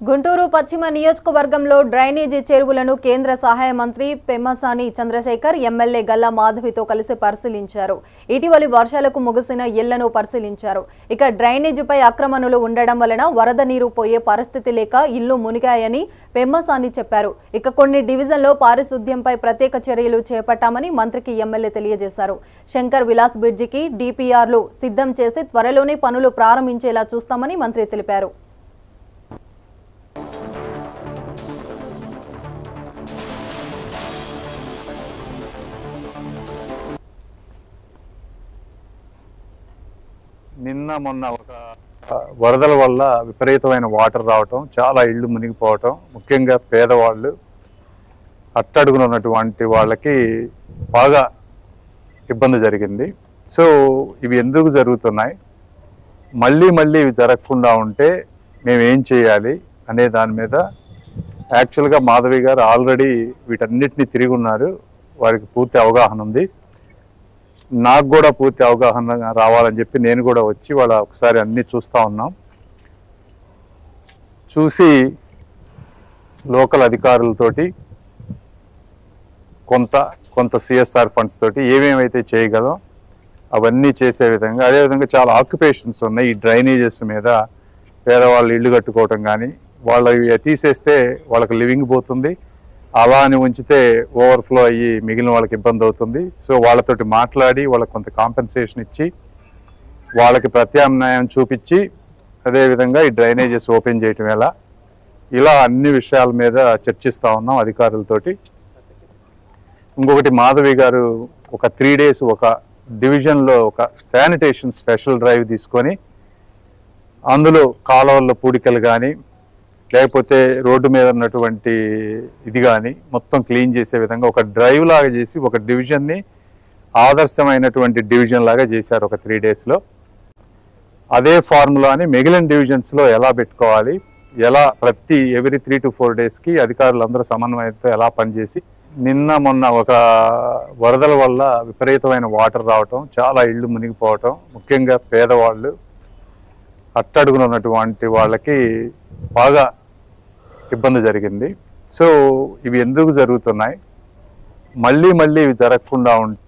గుంటూరు పశ్చిమ నియోజకవర్గంలో డ్రైనేజీ చెరువులను కేంద్ర సహాయ మంత్రి పెమ్మసాని చంద్రశేఖర్ ఎమ్మెల్యే గల్లా మాధవితో కలిసి పరిశీలించారు. ఇటీవలి వర్షాలకు ముగిసిన ఇళ్లను పరిశీలించారు. ఇక డ్రైనేజీపై ఆక్రమణలు ఉండడం వలన వరద నీరు పోయే పరిస్థితి లేక ఇళ్లు మునిగాయని పెమ్మసాని చెప్పారు. ఇక కొన్ని డివిజన్లో పారిశుద్ధ్యంపై ప్రత్యేక చర్యలు చేపట్టామని మంత్రికి ఎమ్మెల్యే తెలియజేశారు. శంకర్ విలాస్ బ్రిడ్జికి డిపిఆర్లు సిద్ధం చేసి త్వరలోనే పనులు ప్రారంభించేలా చూస్తామని మంత్రి తెలిపారు. నిన్న మొన్న ఒక వరదల వల్ల విపరీతమైన వాటర్ రావటం, చాలా ఇళ్ళు మునిగిపోవటం, ముఖ్యంగా పేదవాళ్ళు అట్టడుగున ఉన్నటువంటి వాళ్ళకి బాగా ఇబ్బంది జరిగింది. సో ఇవి ఎందుకు జరుగుతున్నాయి, మళ్ళీ ఇవి జరగకుండా ఉంటే మేము ఏం చేయాలి అనే దాని మీద యాక్చువల్గా మాధవి గారు ఆల్రెడీ వీటన్నిటిని తిరిగి ఉన్నారు. వారికి పూర్తి అవగాహన ఉంది. నాకు కూడా పూర్తి అవగాహన రావాలని చెప్పి నేను కూడా వచ్చి వాళ్ళ ఒకసారి అన్నీ చూస్తూ ఉన్నాం. చూసి లోకల్ అధికారులతోటి కొంత సిఎస్ఆర్ ఫండ్స్ తోటి ఏమేమైతే చేయగలం అవన్నీ చేసే విధంగా, అదేవిధంగా చాలా ఆక్యుపేషన్స్ ఉన్నాయి ఈ డ్రైనేజెస్ మీద. పేదవాళ్ళు ఇళ్ళు కట్టుకోవటం కానీ, వాళ్ళు తీసేస్తే వాళ్ళకి లివింగ్ పోతుంది, అలా అని ఉంచితే ఓవర్ఫ్లో అయ్యి మిగిలిన వాళ్ళకి ఇబ్బంది అవుతుంది. సో వాళ్ళతోటి మాట్లాడి వాళ్ళకి కొంత కాంపెన్సేషన్ ఇచ్చి వాళ్ళకి ప్రత్యామ్నాయం చూపించి, అదేవిధంగా ఈ డ్రైనేజెస్ ఓపెన్ చేయటం ఎలా, ఇలా అన్ని విషయాల మీద చర్చిస్తూ ఉన్నాం అధికారులతోటి. ఇంకొకటి, మాధవి గారు ఒక 3 days ఒక డివిజన్లో ఒక శానిటేషన్ స్పెషల్ డ్రైవ్ తీసుకొని అందులో కాలువల్లో పూడికలు కానీ, లేకపోతే రోడ్డు మీద ఉన్నటువంటి ఇది కానీ మొత్తం క్లీన్ చేసే విధంగా ఒక డ్రైవ్ లాగా చేసి ఒక డివిజన్ని ఆదర్శమైనటువంటి డివిజన్ లాగా చేశారు ఒక 3 daysలో. అదే ఫార్ములాని మిగిలిన డివిజన్స్లో ఎలా పెట్టుకోవాలి, ఎలా ఎవ్రీ 3 to 4 daysకి అధికారులందరూ సమన్వయంతో ఎలా పనిచేసి, నిన్న మొన్న ఒక వరదల వల్ల విపరీతమైన వాటర్ రావటం, చాలా ఇళ్ళు మునిగిపోవటం, ముఖ్యంగా పేదవాళ్ళు అట్టడుగున ఉన్నటువంటి వాళ్ళకి బాగా ఇబ్బంది జరిగింది. సో ఇవి ఎందుకు జరుగుతున్నాయి, మళ్ళీ ఇవి జరగకుండా ఉంటే